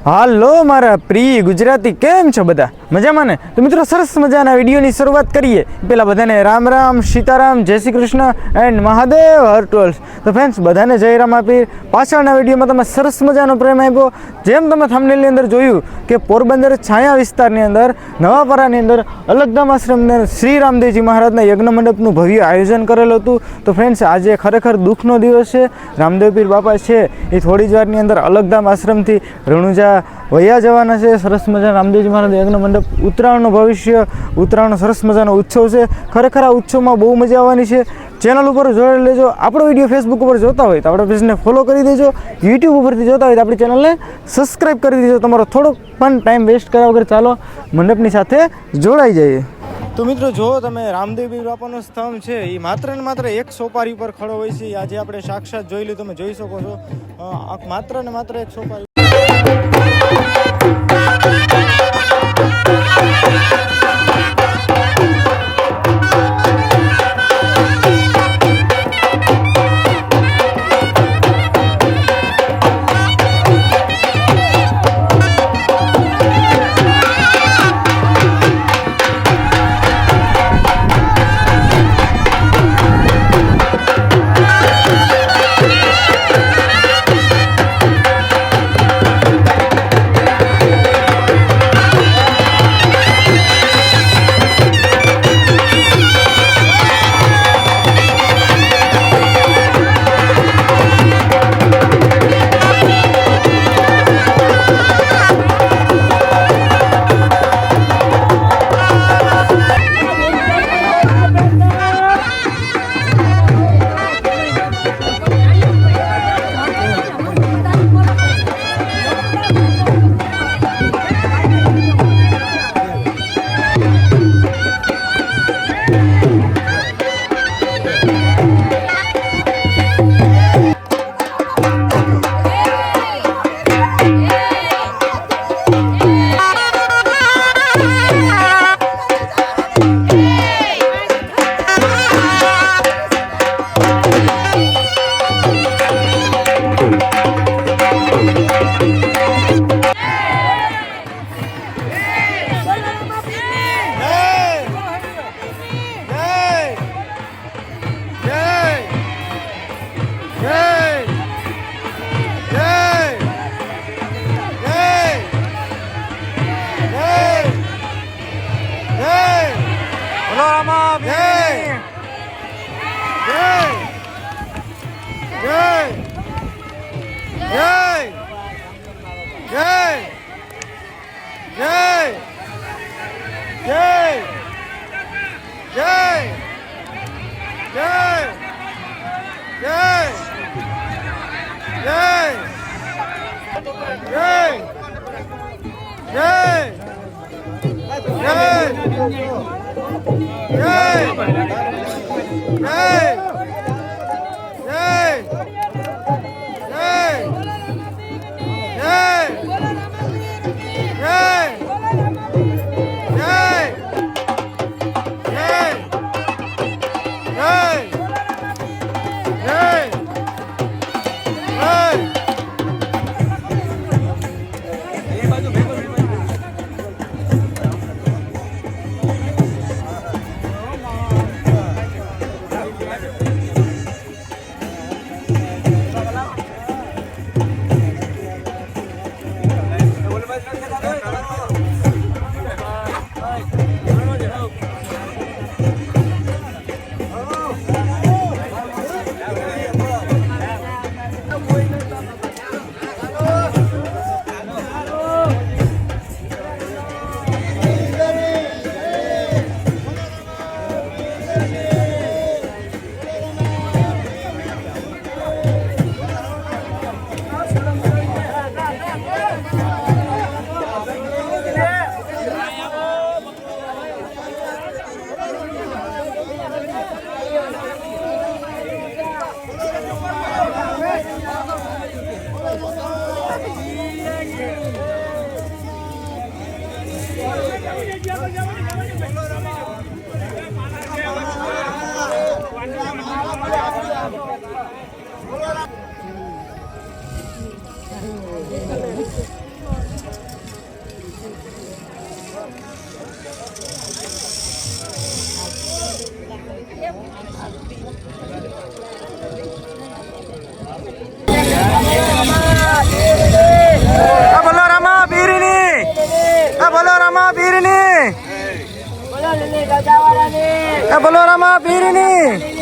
હાલો મારા પ્રિય ગુજરાતી, કેમ છો બધા? મજામાં ને? તો મિત્રો, સરસ મજાના વિડીયોની શરૂઆત કરીએ. પહેલાં બધાને રામ રામ, સીતારામ, જય શ્રી કૃષ્ણ એન્ડ મહાદેવ હરટોલ્સ. તો ફ્રેન્ડ્સ, બધાને જય રામ આપી પાછળના વિડીયોમાં તમે સરસ મજાનો પ્રેમ આપ્યો. જેમ તમે થંબનેલની અંદર જોયું કે પોરબંદર છાયા વિસ્તારની અંદર નવાપરાની અંદર અલગધામ આશ્રમની અંદર શ્રી રામદેવજી મહારાજના યજ્ઞ મંડપનું ભવ્ય આયોજન કરેલું હતું. તો ફ્રેન્ડ્સ, આજે ખરેખર દુઃખનો દિવસ છે. રામદેવ પીર બાપા છે એ થોડી જ વારની અંદર અલગધામ આશ્રમથી રણુજા વયા જવાના છે. સરસ મજાના રામદેવજી મહારાજ યજ્ઞ મંડપ ઉત્તરાયણનો ભવિષ્ય, ઉત્તરાયણનો સરસ મજાનો ઉત્સવ છે. ખરેખર આ ઉત્સવમાં બહુ મજા આવવાની છે. ચેનલ ઉપર જોડાઈ લેજો. આપણો વિડીયો ફેસબુક ઉપર જોતા હોય તો આપણા પેજને ફોલો કરી દેજો. યુટ્યુબ ઉપરથી જોતા હોય તો આપણી ચેનલને સબસ્ક્રાઈબ કરી દેજો. તમારો થોડોક પણ ટાઈમ વેસ્ટ કર્યા વગર ચાલો મંડપની સાથે જોડાઈ જઈએ. તો મિત્રો, જો તમે રામદેવ પીર બાપાનો સ્તંભ છે એ માત્ર ને માત્ર એક સોપારી ઉપર ખડો હોય છે. આજે આપણે સાક્ષાત જોઈ લઈએ, તમે જોઈ શકો છો. માત્ર ને માત્ર એક સોપારી. એ બોલો રામા પીરની